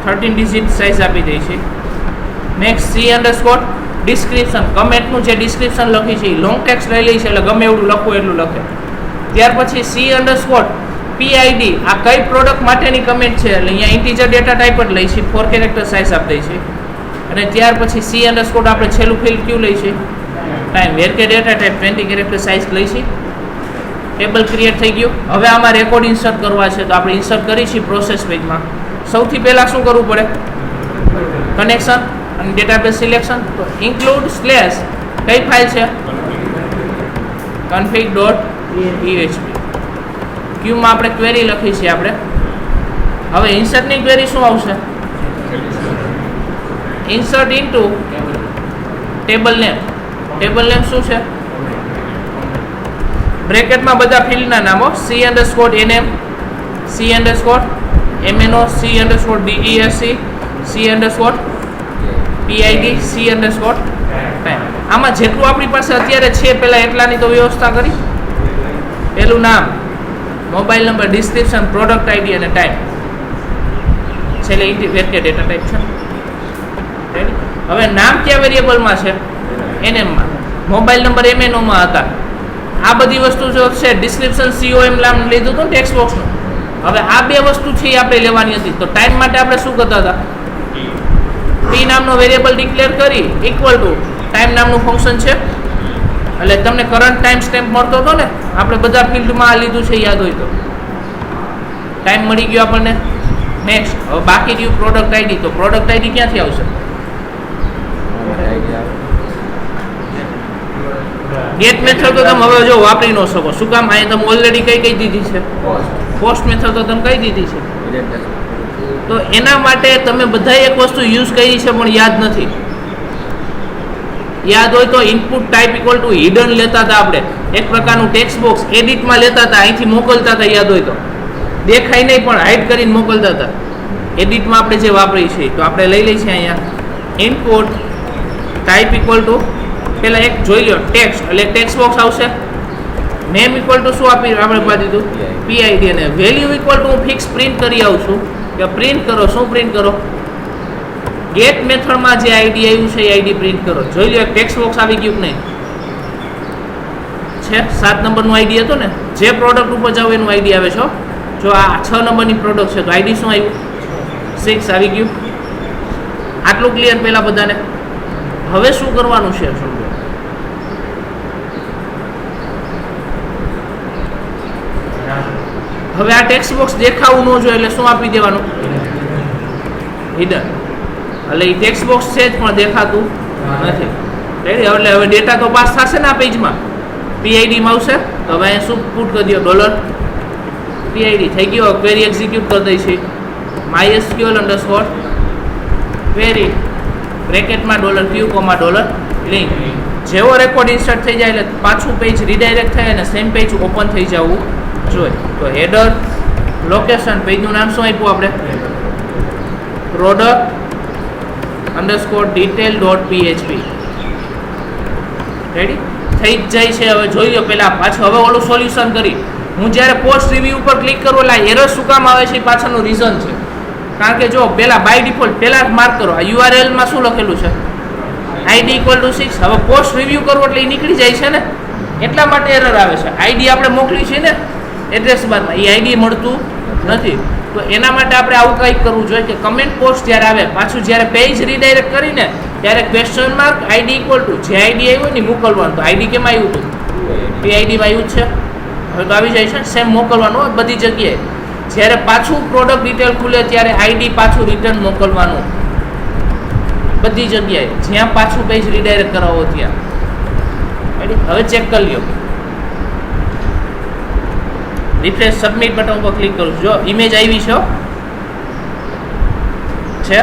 13 ડિજિટ સાઇઝ આપી દઈ છે. નેક્સ્ટ C_ડિસ્ક્રિપ્શન કમેન્ટનું જે ડિસ્ક્રિપ્શન લખી છે એ લોંગ ટેક્સ્ટ લઈ લઈ છે, એટલે ગમે એવું લખવું એટલું લખે. ત્યાર પછી C_PID આ કઈ પ્રોડક્ટ માટેની કમેન્ટ છે એટલે અહીંયા ઇન્ટીજર ડેટા ટાઈપ જ લઈ છે 4 કેરેક્ટર સાઇઝ આપી દઈ છે. અને ત્યાર પછી C_ આપણે છેલ્લું ફિલ્ડ ક્યુ લઈ છે ટાઈમ વેરકે ડેટા ટાઈપ 20 કેરેક્ટર સાઇઝ લઈ છે. ટેબલ ક્રિએટ થઈ ગયું. હવે આમાં રેકોર્ડ ઇન્સર્ટ કરવા છે તો આપણે ઇન્સર્ટ કરી છીએ પ્રોસેસ પેજમાં. સૌથી પહેલાં શું કરવું પડે કનેક્શન અને ડેટાબેઝ સિલેક્શન. તો ઇન્ક્લુડ સ્લેશ કઈ ફાઇલ છે config.php ક્યુમાં આપણે ક્વેરી લખી છે આપણે. હવે ઇન્સર્ટની ક્વેરી શું આવશે insert into table name. Table name શું છે બ્રેકેટમાં બધા ફિલ્ડના નામો C_NM C_MNO C_DESC C_PID C_time. આમાં જેટલું આપણી પાસે અત્યારે છે પેલા એટલાની તો વ્યવસ્થા કરી. પેલું નામ, mobile number, description, product ID અને ટાઈમ, છેલ્લે વેરકે ડેટા ટાઈપ છે. હવે નામ કયા વેરિયેબલમાં છે NM-માં, મોબાઈલ નંબર MNO-માં હતા. આ બધી વસ્તુ જો છે ડિસ્ક્રિપ્શન COM નામ લીધું હતું ટેક્સ્ટ બોક્સનું. હવે આ બે વસ્તુ છે એ આપણે લેવાની હતી. તો ટાઈમ માટે આપણે શું કરતા હતા t નામનો વેરિયેબલ ડિક્લેર કરી ઇક્વલ ટુ ટાઈમ નામનું ફંક્શન છે, એટલે તમને કરંટ ટાઈમ સ્ટેમ્પ મળતો હતો ને. આપણે બધા ફિલ્ડમાં આ લીધું છે યાદ હોય તો. ટાઈમ મળી ગયો આપણને. નેક્સ્ટ હવે બાકી રહ્યું પ્રોડક્ટ આઈડી. તો પ્રોડક્ટ આઈડી ક્યાંથી આવશે ગેટ મેથડ તો તમે હવે જો વાપરી ન શકો. શું કામ અહીંયા તમે ઓલરેડી કઈ દીધી છે પોસ્ટ મેથડ તો તમે કઈ દીધી છે. તો એના માટે તમે બધા એક વસ્તુ યુઝ કરી છે પણ યાદ નથી. યાદ હોય તો input type equal two hidden લેતા હતા આપણે, એક પ્રકારનું ટેક્સ્ટ બોક્સ એડિટમાં લેતા હતા, અહીંથી મોકલતા હતા. યાદ હોય તો દેખાય નહીં પણ હાઇડ કરીને મોકલતા હતા. એડિટમાં આપણે જે વાપરી છે તો આપણે લઈ લઈએ છીએ અહીંયા ઇનપુટ ટાઈપ ઇક્વલ ટુ પેલા એક જોઈ લો ટેક્સ્ટ, એટલે ટેક્સ્ટ બોક્સ આવશે. નેમ ઇક્વલ ટુ શું આપણે આપી દીધું PID, અને વેલ્યુ ઇક્વલ ટુ હું ફિક્સ પ્રિન્ટ કરી આવું છું કે પ્રિન્ટ કરો. શું પ્રિન્ટ કરો ગેટ મેથડમાં જે આઈડી આવ્યું છે એ આઈડી પ્રિન્ટ કરો. જોઈ લો એક ટેક્સ્ટ બોક્સ આવી ગયું કે નહીં છે. 7 નંબરનું આઈડી હતું ને, જે પ્રોડક્ટ ઉપર જાવ એનું આઈડી આવે છે. જો આ 6 નંબરની પ્રોડક્ટ છે તો આઈડી શું આવ્યું 6 આવી ગયું. આટલું ક્લિયર પેલા બધાને. હવે શું કરવાનું છે સમજો. હવે આ ટેક્સ્ટ બોક્સ દેખાવું ન જોઈએ એટલે શું આપી દેવાનું હિડન. એટલે એ ટેક્સ્ટ બોક્સ છે જ પણ દેખાતું નથી. એટલે હવે ડેટા તો પાસ થશે ને આ પેજમાં PID-માં આવશે. તો હવે અહીંયા શું પુટ કરી દો $PID થઈ ગયો. ક્વેરી એક્ઝિક્યુટ કરી દઈ છે mysql_query બ્રેકેટમાં $q, $link. જેવો રેકોર્ડ ઇન્સર્ટ થઈ જાય એટલે પાછું પેજ રીડાયરેક્ટ થાય અને સેમ પેજ ઓપન થઈ જવું જોઈએ. તો હેડર લોકેશન પેજનું નામ શું આપ્યું આપણે? product_detail.php. રેડી થઈ જ જાય છે. હવે જોઈ લો પહેલા પાછું હવે ઓલું સોલ્યુશન કરી. હું જ્યારે પોસ્ટ રિવ્યુ ઉપર ક્લિક કરું એટલે એરર શું કામ આવે છે એ પાછળનું રીઝન છે. કારણ કે જો પહેલા બાય ડિફોલ્ટ પહેલા માર્ક કરો આ URL માં શું લખેલું છે? ID = 6. હવે પોસ્ટ રિવ્યુ કરવો એટલે એ નીકળી જાય છે ને, એટલા માટે એરર આવે છે. ID આપણે મોકલી છે ને એડ્રેસ બારમાં, એ ID મળતું નથી. તો એના માટે આપણે આવું કંઈક કરવું જોઈએ કે કમેન્ટ પોસ્ટ જ્યારે આવે પાછું જ્યારે પેજ રીડાયરેક્ટ કરીને ત્યારે ક્વેશ્ચન માર્ક ID = જે ID આવ્યું ને મોકલવાનું. તો ID કેમ આવ્યું હતું? PID માં આવ્યું છે. હવે તો આવી જાય છે સેમ મોકલવાનું બધી જગ્યાએ. જ્યારે પાછું પ્રોડક્ટ ડિટેલ ખુલે ત્યારે ID પાછું રિટર્ન મોકલવાનું બધી જગ્યાએ, જ્યાં પાછું પેજ રીડાયરેક્ટ કરાવો ત્યાં. હવે ચેક કરી લ્યો. રિફ્રેશ સબમિટ બટન ઉપર ક્લિક કરું જો ઇમેજ આવી છે.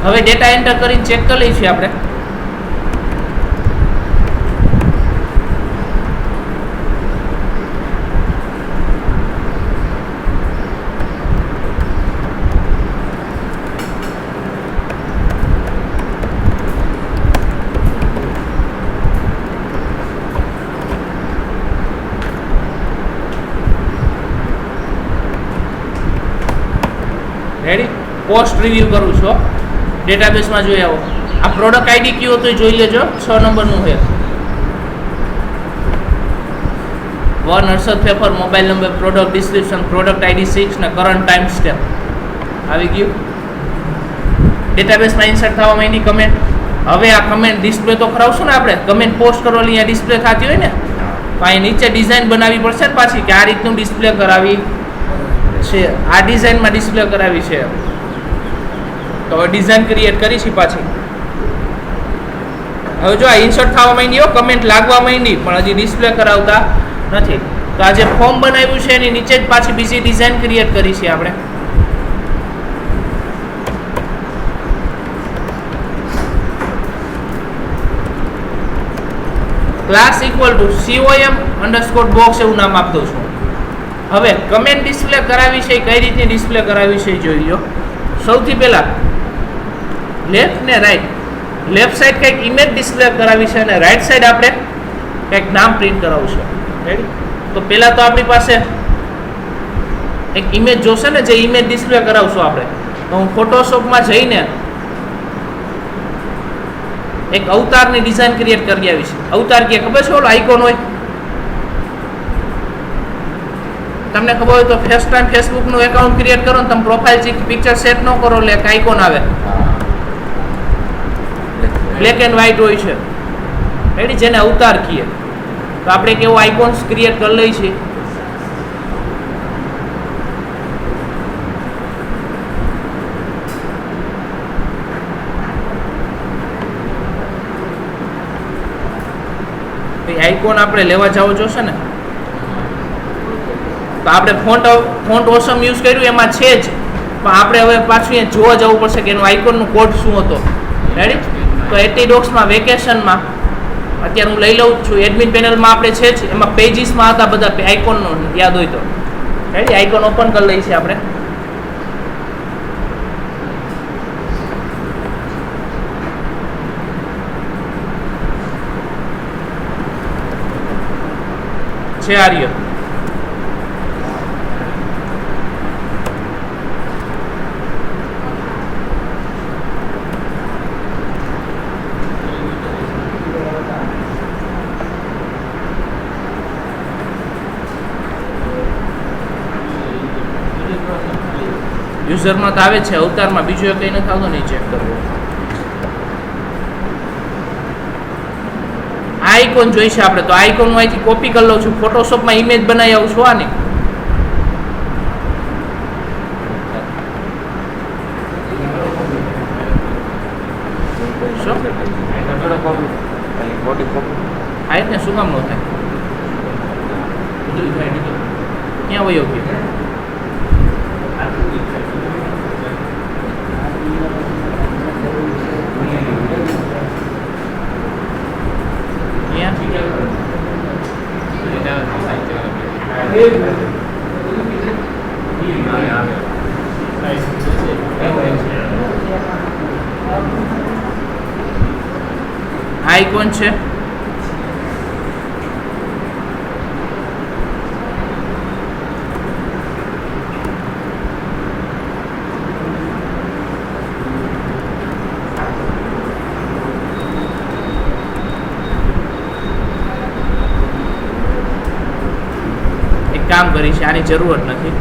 હવે ડેટા એન્ટર કરીને ચેક કરી લઈએ છીએ આપણે. રેડી પોસ્ટ રિવ્યુ કરું છું ડેટાબેસમાં જોઈ આવો. આ પ્રોડક્ટ ID કયો હતો એ જોઈ લેજો. 6 નંબરનું છે. 1 Harshad paper, mobile number, product description, product ID 6 ને કરંટ ટાઈમ સ્ટેમ્પ આવી ગયું. ડેટાબેસમાં ઇન્સર્ટ થવા માંડી કમેન્ટ. હવે આ કમેન્ટ ડિસ્પ્લે તો કરાવશું ને આપણે. કમેન્ટ પોસ્ટ કરો એટલે અહીંયા ડિસ્પ્લે થતી હોય ને, તો અહીં નીચે ડિઝાઇન બનાવવી પડશે ને પાછી કે આ રીતનું ડિસ્પ્લે કરાવી છે, આ ડિઝાઇનમાં ડિસ્પ્લે કરાવી છે. તો હવે ડિઝાઇન ક્રિએટ કરી છે પાછી. હવે જો આ ઇન્સર્ટ થવા માંડી હો, કમેન્ટ લાગવા માંડી પણ હજી ડિસ્પ્લે કરાવતા નથી. તો આ જે ફોર્મ બનાવ્યું છે એની નીચે જ પાછી બીજી ડિઝાઇન ક્રિએટ કરી છે આપણે. ક્લાસ =com_box એવું નામ આપી દઉં છું. હવે કમેન્ટ ડિસ્પ્લે કરાવી છે કઈ રીતની ડિસ્પ્લે કરાવી છે જોઈ લો. સૌથી પહેલા લેફ્ટ ને રાઈટ, લેફ્ટ સાઈડ કંઈક ઇમેજ ડિસ્પ્લે કરાવી છે અને રાઈટ સાઈડ આપણે કંઈક નામ પ્રિન્ટ કરાવવું છે. રેડી? તો પહેલા તો આપણી પાસે એક ઇમેજ જોશે ને, જે ઇમેજ ડિસ્પ્લે કરાવશું આપણે. તો હું ફોટોશોપમાં જઈને એક અવતારની ડિઝાઇન ક્રિએટ કરી આવી છે. અવતાર કે ખબર છે ઓલો આઇકોન હોય તમને ખબર હોય તો ફર્સ્ટ ટાઈમ ફેસબુકનું એકાઉન્ટ ક્રિએટ કરો ને તમે પ્રોફાઇલ પિક્ચર સેટ ન કરો એટલે એક આઇકોન આવે, બ્લેક એન્ડ વ્હાઇટ હોય છે. રેડી? જેને અવતાર કહીએ. તો આપણે એક એવો આઇકોન્સ ક્રિએટ કરી લઈએ છીએ. આઇકોન આપણે લેવા જવો જોશે ને, તો આપણે ફોન્ટ ઓસમ યુઝ કર્યું એમાં છે જ, પણ આપણે હવે પાછું અહીંયા જોવા જવું પડશે કે એનું આઇકોનનું કોડ શું હતો. રેડી? તો એટીડોક્સમાં વેકેશનમાં અત્યારે હું લઈ લઉં છું. એડમિન પેનલમાં આપણે છે જ, એમાં પેજીસમાં હતા બધા આઇકોનનો યાદ હોય તો. રેડી? આઇકોન ઓપન કરી લઈએ છીએ આપણે. છે આર્ય. યુઝરમાં તો આવે છે, અવતારમાં બીજું કંઈ નથી આવતું. નહીં ચેક કરવું. આઇકોન જોઈશે આપણે, તો આઇકોન હું અહીંથી કોપી કરી લઉં છું. ફોટોશોપમાં ઇમેજ બનાવી આવું છું. આની આ ને શું કામ ન થાય? ક્યાં વયો ગયો? આઇકોન છે, કામ કરી છે, આની જરૂરત નથી.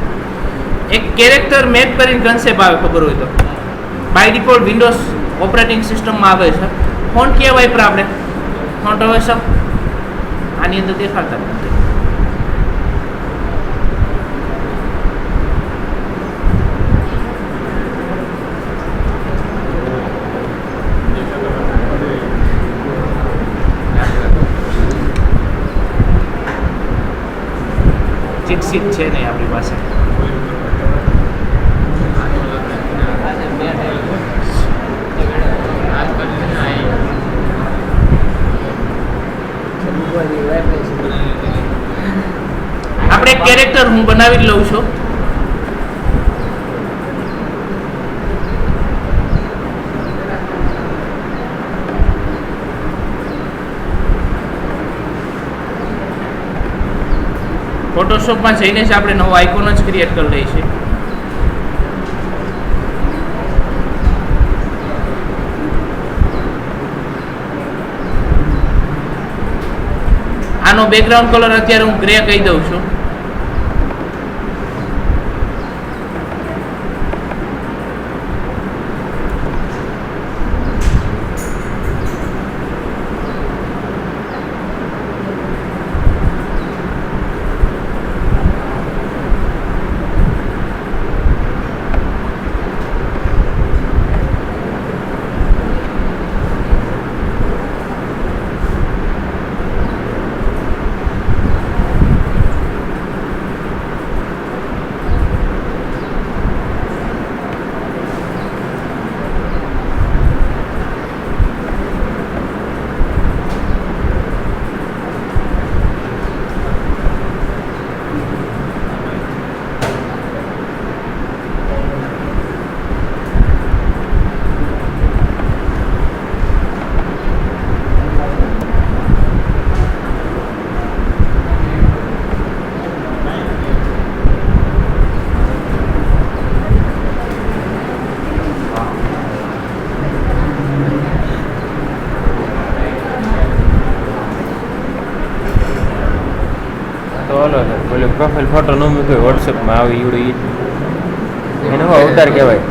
એક કેરેક્ટર મેપ કરીને કન્સેપ્ટ આવે, ખબર હોય તો બાય ડિફોલ્ટ વિન્ડોઝ ઓપરેટિંગ સિસ્ટમમાં આવે છે. ફોન્ટ ક્યાં વાપરે આપણે? ફોન્ટ હવે સર આની અંદર દેખાડતા નથી. ચીટ શીટ છે નહીં આપણી પાસે. આપણે એક કેરેક્ટર હું બનાવી જ લઉં છું. ફોટોશોપમાં જઈને જ આપણે નવો આઇકોન જ ક્રિએટ કરી લઈએ છીએ. આનો બેકગ્રાઉન્ડ કલર અત્યારે હું ગ્રે કહી દઉં છું. બોલે પ્રોફાઇલ ફોટો ન મૂક્યો વોટ્સએપમાં આવી એવડું એને હું અવતાર કહેવાય.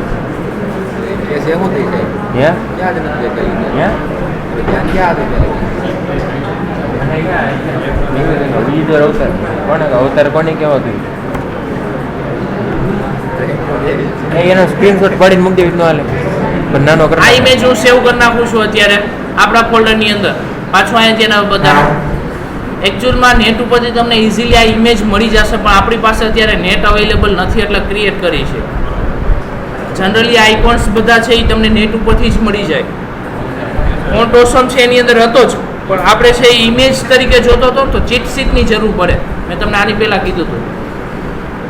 અવતાર કોને કહેવાતું? એનો સ્ક્રીનશોટ પાડીને મૂકી દેવી ન હાલે, પણ નાનો આ ઇમેજ હું સેવ કરી નાખું છું અત્યારે આપણા ફોલ્ડરની અંદર. પાછું અહીંયા જેના બધા એકચ્યુઅલમાં નેટ ઉપરથી તમને ઇઝીલી આ ઇમેજ મળી જશે, પણ આપણી પાસે અત્યારે નેટ અવેલેબલ નથી એટલે ક્રિએટ કરી છે. જનરલી આઇકોન્સ બધા છે એ તમને નેટ ઉપરથી જ મળી જાય. ફોન્ટ ઓસમ છે એની અંદર હતો જ, પણ આપણે છે એ ઇમેજ તરીકે જોતો હતો તો ચીટ શીટની જરૂર પડે. મેં તમને આની પહેલાં કીધું હતું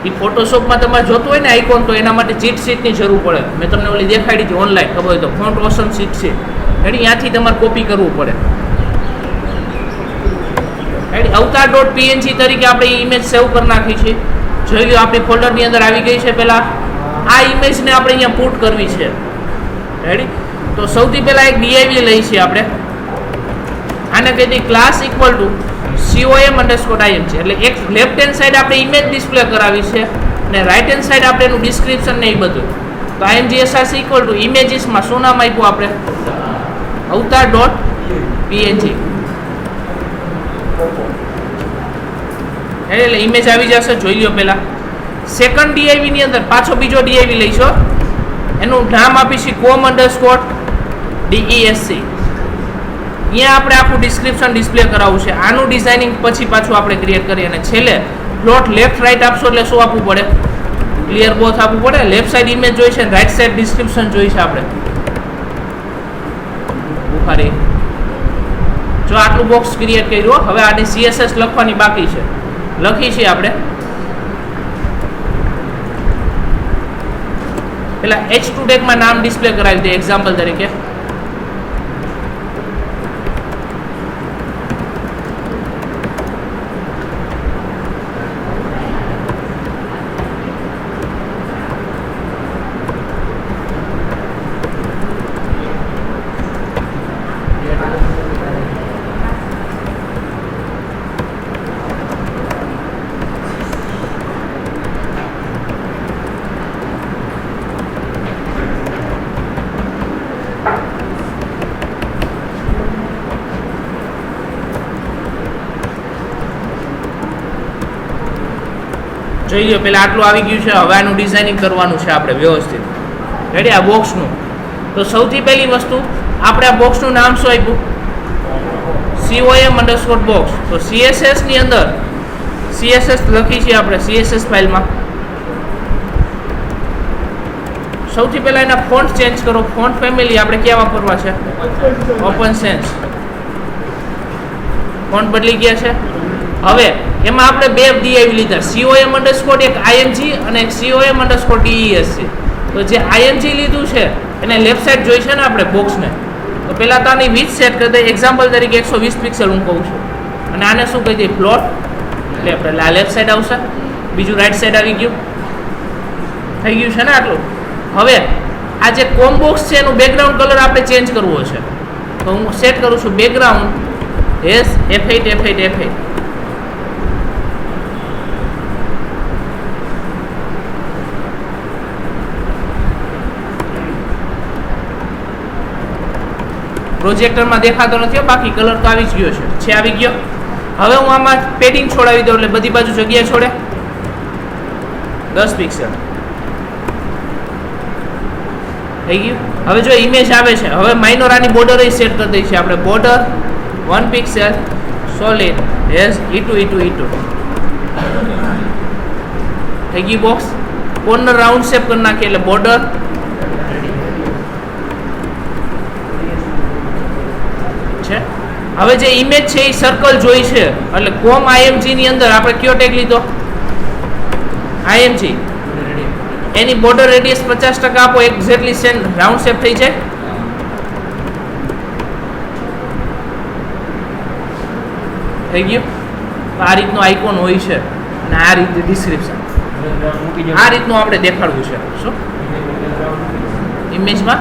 એ ફોટોશોપમાં તમારે જોતું હોય ને આઇકોન, તો એના માટે ચીટ શીટની જરૂર પડે. મેં તમને ઓલી દેખાડી હતી ઓનલાઈન, ખબર હોય તો ફોન્ટ ઓસમ શીટ છે એની ત્યાંથી તમારે કોપી કરવું પડે. avatar.png તરીકે આપણે ઇમેજ સેવ કરી નાખી છે. જોઈ લો આપણી ફોલ્ડરની અંદર આવી ગઈ છે. પહેલા આ ઇમેજને આપણે અહીંયા પુટ કરવી છે. રેડી? તો સૌથી પહેલા એક div લઈ છે આપણે. આને કહી દઈએ ક્લાસ ઇક્વલ ટુ com_im છે. એટલે એક લેફ્ટ હેન્ડ સાઈડ આપણે ઇમેજ ડિસ્પ્લે કરાવી છે અને રાઈટ હેન્ડ સાઈડ આપણે એનું ડિસ્ક્રિપ્શન ને એ બધું. તો imgsrc ઇક્વલ ટુ ઇમેજીસમાં શું નામ આપ્યું આપણે? avatar.png. એટલે ઇમેજ આવી જશે. જોઈ લો પહેલા સેકન્ડ div ની અંદર પાછો બીજો div લઈશો. એનું નામ આપીશું com_desc. અહીંયા આપણે આખું ડિસ્ક્રિપ્શન ડિસ્પ્લે કરાવવું છે. આનું ડિઝાઇનિંગ પછી પાછું આપણે ક્રિએટ કરીએ અને છેલ્લે પ્લોટ લેફ્ટ રાઈટ આપશો એટલે શું આપવું પડે? ક્લિયર બોથ આપવું પડે. લેફ્ટ સાઈડ ઇમેજ જોઈ છે, રાઈટ સાઈડ ડિસ્ક્રિપ્શન જોઈ છે આપણે. બુખારી જો આટલું બોક્સ ક્રિએટ કર્યું. હવે આની CSS લખવાની બાકી છે, લખી છે આપણે. પેલા H2 ટેગમાં નામ ડિસ્પ્લે કરાવી દે એક્ઝામ્પલ તરીકે. જોઈ લો પેલા આટલું આવી ગયું છે. હવે આનું ડિઝાઇનિંગ કરવાનું છે આપણે વ્યવસ્થિત. રેડી? આ બોક્સનું તો સૌથી પહેલી વસ્તુ આપણે આ બોક્સનું નામ શું આપ્યું? COM_box. તો CSS ની અંદર CSS લખી છે આપણે CSS ફાઇલમાં. સૌથી પહેલા એના ફોન્ટ ચેન્જ કરો. ફોન્ટ ફેમિલી આપણે ક્યાં વાપરવા છે? Open sense. ફોન્ટ બદલી ગયા છે. હવે એમાં આપણે બે ડીઆઈવી લીધા, COM_ એક IMG અને એક COM_DES છે. તો જે IMG લીધું છે એને લેફ્ટ સાઈડ જોઈ છે ને આપણે બોક્સને, તો પહેલા તો આની વિડ્થ સેટ કરી દઈએ. એક્ઝામ્પલ તરીકે 120 પિક્સેલ હું કહું છું, અને આને શું કહી દઈએ? Float left. એટલે આ લેફ્ટ સાઈડ આવશે, બીજું રાઈટ સાઈડ આવી ગયું. થઈ ગયું છે ને આટલું. હવે આ જે કોમ બોક્સ છે એનું બેકગ્રાઉન્ડ કલર આપણે ચેન્જ કરવો છે. તો હું સેટ કરું છું બેકગ્રાઉન્ડ F8. પ્રોજેક્ટરમાં દેખાતો નથી, બાકી કલર તો આવી જ ગયો છે. આવી ગયો. હવે હું આમાં પેડિંગ છોડાવી દઉં એટલે બધી બાજુ જગ્યા છોડે. 10 પિક્સેલ થઈ ગયું. હવે જો ઇમેજ આવે છે, હવે માઇનોર આની બોર્ડર સેટ કરી દઈ છે આપણે. Border 1 pixel solid as E2 થઈ ગયું. બોક્સ કોર્નર રાઉન્ડ શેપ કરી નાખીએ એટલે બોર્ડર. હવે જે ઇમેજ છે એ સર્કલ જોઈ છે એટલે કોમ IMG ની અંદર આપણે કયો ટેગ લીધો? IMG. એની બોર્ડર રેડિયસ 50% આપો, એક્ઝેક્ટલી રાઉન્ડ શેપ થઈ જાય. થઈ ગયું. આ રીતનો આઇકોન હોય છે અને આ રીતે ડિસ્ક્રિપ્શન આ રીતનું આપણે દેખાડવું છે. શું ઇમેજમાં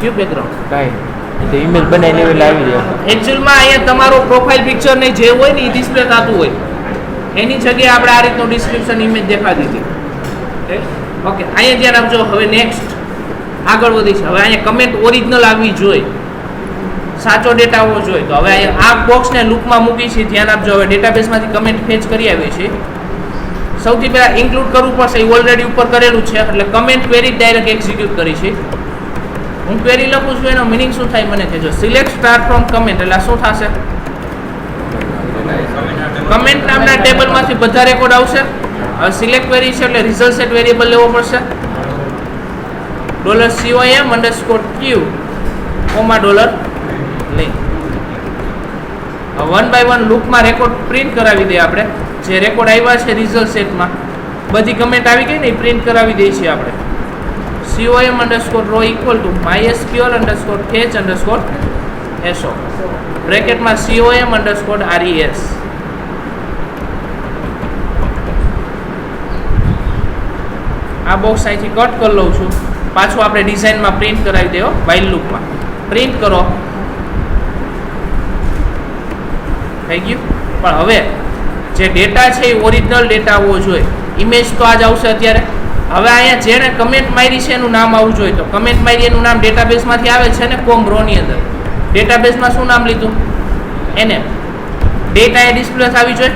કયું બેકગ્રાઉન્ડ? કાંઈ તો ઇમેજ બનાવીને એવી લાવી દે. એકચ્યુઅલમાં અહીંયા તમારો પ્રોફાઇલ પિક્ચર ને જે હોય ને એ ડિસ્પ્લે થતું હોય, એની જગ્યાએ આપણે આ રીતનું ડિસ્ક્રિપ્શન ઇમેજ દેખાડી દીધી. ઓકે, અહીંયા ધ્યાન આપજો. હવે નેક્સ્ટ આગળ વધી છે. હવે અહીંયા કમેન્ટ ઓરિજિનલ આવવી જોઈએ, સાચો ડેટા આવવો જોઈએ. તો હવે અહીંયા આ બોક્સને લૂપમાં મૂકી છે. ધ્યાન આપજો. હવે ડેટાબેઝમાંથી કમેન્ટ ફેચ કરી આવી છે. સૌથી પહેલાં ઇન્ક્લુડ કરવું પડશે. એ ઓલરેડી ઉપર કરેલું છે એટલે કમેન્ટ ક્વેરી ડાયરેક્ટ એક્ઝિક્યુટ કરી છે. હું ક્વેરી લખું છું, એનો મિનિંગ શું થાય મને કહેજો. સિલેક્ટ સ્ટાર્ટ ફ્રોમ કમેન્ટ એટલે શું થશે? કમેન્ટ નામના ટેબલમાંથી બધા રેકોર્ડ આવશે. હવે સિલેક્ટ ક્વેરી છે એટલે રિઝલ્ટ સેટ વેરિયેબલ લેવો પડશે. $COM_Q, $link. 1 by 1 લૂપમાં રેકોર્ડ પ્રિન્ટ કરાવી દઈએ આપણે. જે રેકોર્ડ આવ્યા છે રિઝલ્ટ સેટમાં, બધી કમેન્ટ આવી ગઈ ને એ પ્રિન્ટ કરાવી દઈએ છીએ આપણે. COM_row equal to mysql_fetch_so બ્રેકેટમાં COM_res. આ બોક્સ અહીંથી કટ કરી લઉં છું. પાછું આપણે ડિઝાઇનમાં પ્રિન્ટ કરાવી દેવો. વાઇલ લૂપમાં પ્રિન્ટ કરો. થઈ ગયું. પણ હવે જે ડેટા છે એ ઓરિજિનલ ડેટા આવવો જોઈએ. ઇમેજ તો આજ આવશે અત્યારે. હવે અહીંયા જેણે કમેન્ટ મારી છે એનું નામ આવવું જોઈએ. તો કમેન્ટ મારી એનું નામ ડેટાબેઝમાંથી આવે છે ને કોમ રોની અંદર. ડેટાબેઝમાં શું નામ લીધું? NM. ડેટા એ ડિસ્પ્લે આવી જોઈએ.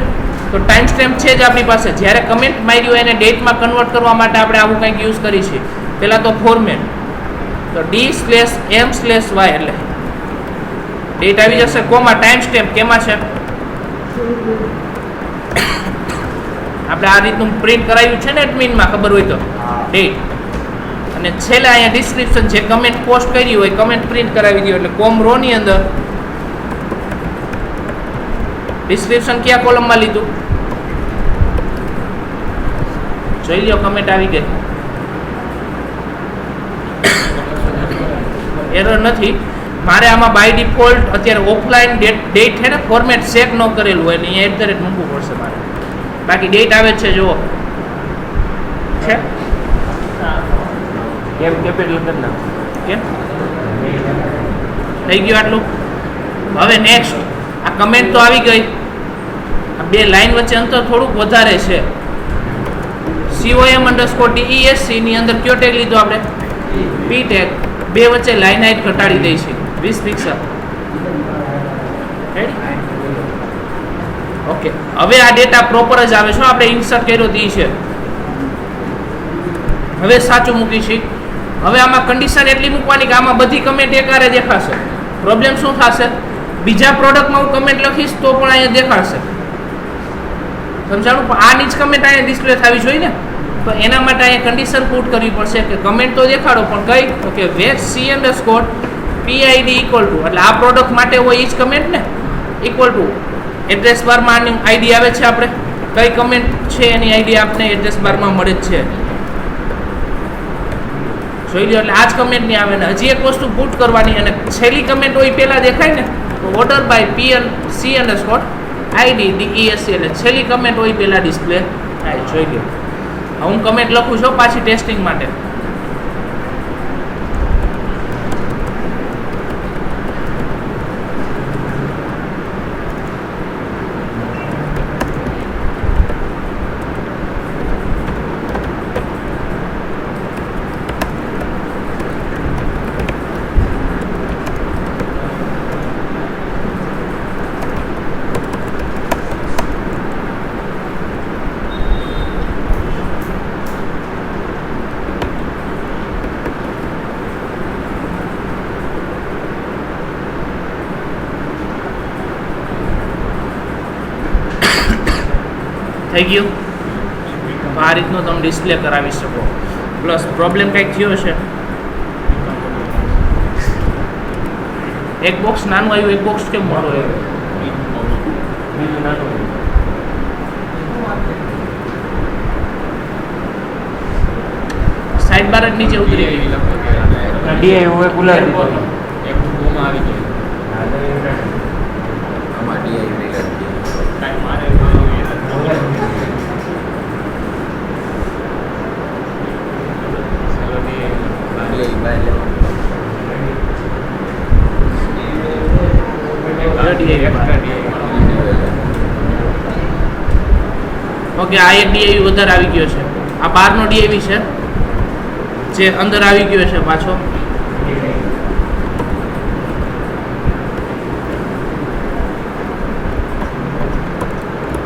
તો ટાઈમ સ્ટેમ્પ છે જ આપણી પાસે. જ્યારે કમેન્ટ મારી હોય એને ડેટમાં કન્વર્ટ કરવા માટે આપણે આવું કંઈક યુઝ કરી છીએ. પહેલાં તો ફોર્મેટ, તો D/M/Y એટલે ડેટ આવી જશે. કોમા ટાઈમ સ્ટેમ્પ કેમાં છે? આપણે આ રીતનું પ્રિન્ટ કરાવ્યું છે ને એડમિનમાં, ખબર હોય તો ડેટ. અને છેલ્લે અહીંયા ડિસ્ક્રિપ્શન જે કમેન્ટ પોસ્ટ કરી હોય કમેન્ટ પ્રિન્ટ કરાવી દો. એટલે કોમ રો ની અંદર ડિસ્ક્રિપ્શન કયા કોલમમાં લીધું? જોઈ લ્યો કમેન્ટ આવી ગઈ. એરર નથી. મારે આમાં બાય ડિફોલ્ટ અત્યારે ઓફલાઈન ડેટ છે ને ફોર્મેટ ચેક ન કરેલું હોય ને અહીંયા @ મૂકવું પડશે મારે. બાકી ડેટ આવે છે જુઓ છે કેમ કેપિટલ કરી નાખો. કેમ થઈ ગયું આટલું. હવે નેક્સ્ટ આ કમેન્ટ તો આવી ગઈ. આ બે લાઈન વચ્ચે અંતર થોડુંક વધારે છે. COM_DESC ની અંદર કયો ટેગ લીધો આપણે? P tag. બે વચ્ચે લાઈન હાઈટ ઘટાડી દઈ છે 20 પિક્સલ. ઓકે, હવે આ ડેટા પ્રોપર જ આવે છે. આપણે ઇન્સર્ટ કર્યો દી છે. હવે સાચું મૂકી છે. હવે આમાં કન્ડિશન એટલી મૂકવાની કે આમાં બધી કમેન્ટ એકારે દેખાશે. પ્રોબ્લેમ શું થશે? બીજા પ્રોડક્ટમાં હું કમેન્ટ લખીશ તો પણ અહીંયા દેખાશે. સમજાણું? પણ આની જ કમેન્ટ અહીંયા ડિસ્પ્લે થવી જોઈએ ને. તો એના માટે અહીંયા કન્ડિશન પુટ કરવી પડશે કે કમેન્ટ તો દેખાડો પણ કઈ? તો કે વેચ C_PID ઇક્વલ ટુ, એટલે આ પ્રોડક્ટ માટે હોય એ જ કમેન્ટ ને, ઇક્વલ ટુ એડ્રેસ બારમાં આની આઈડી આવે છે. આપણે કઈ કમેન્ટ છે એની આઈડી આપણે એડ્રેસ બારમાં મળે જ છે. જોઈ લો. એટલે આ જ કમેન્ટ નહીં આવે ને. હજી એક વસ્તુ પુટ કરવાની અને છેલ્લી કમેન્ટ હોય પહેલા દેખાય ને તો ઓર્ડર બાય C_ID DESC, એટલે છેલ્લી કમેન્ટ હોય પહેલા ડિસ્પ્લે થાય. જોઈ લો. હું કમેન્ટ લખું છું પાછી ટેસ્ટિંગ માટે. થઈ ગયું. તો આ રીતનું તમે ડિસ્પ્લે કરાવી શકો. પ્લસ પ્રોબ્લેમ કંઈક થયો છે. એક બોક્સ નાનું આવ્યું, એક બોક્સ કેમ મોટો આવ્યો? બીજું નાનું સાઈડ બાર જ નીચે ઉતરી ગઈ. DI હવે કુલાર દીધો. એક રૂમમાં આવી ગયો. આમાં DI મારે ઓકે, આ એક DIV વધારે આવી ગયો છે. આ બહારનો DIV છે જે અંદર આવી ગયો છે પાછો.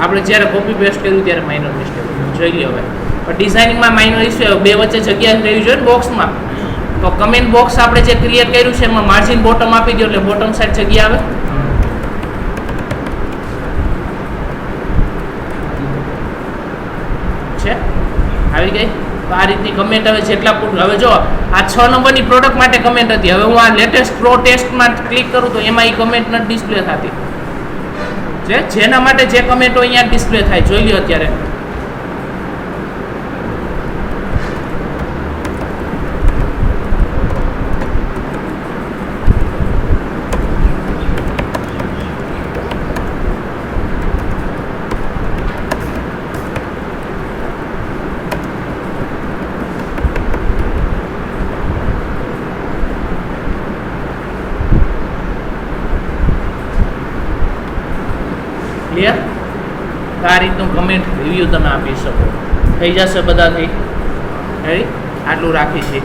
આપણે જ્યારે કોપી પેસ્ટ કર્યું ત્યારે માઇનર મિસ્ટેક જોઈ લ્યો. હવે પણ ડિઝાઇનિંગમાં માઇનર ઇશ્યુ, બે વચ્ચે જગ્યા રહેવી જોઈએ ને બોક્સમાં. તો કમેન્ટ બોક્સ આપણે જે ક્રિએટ કર્યું છે એમાં માર્જિન બોટમ આપી દો એટલે બોટમ સાઈડ જગ્યા આવે છે. આવી ગઈ. તો આ રીતની કમેન્ટ હવે જેટલા હવે જો આ 6 નંબરની પ્રોડક્ટ માટે કમેન્ટ હતી. હવે હું આ લેટેસ્ટ પ્રો ટેસ્ટમાં ક્લિક કરું તો એમાં એ કમેન્ટ નથી ડિસ્પ્લે થતી. જેના માટે જે કમેન્ટો અહીંયા ડિસ્પ્લે થાય જોઈ લ્યો અત્યારે. ક્લિયર? આ રીતનું કમેન્ટ રિવ્યુ તમે આપી શકો. થઈ જશે બધાથી. આટલું રાખી છે.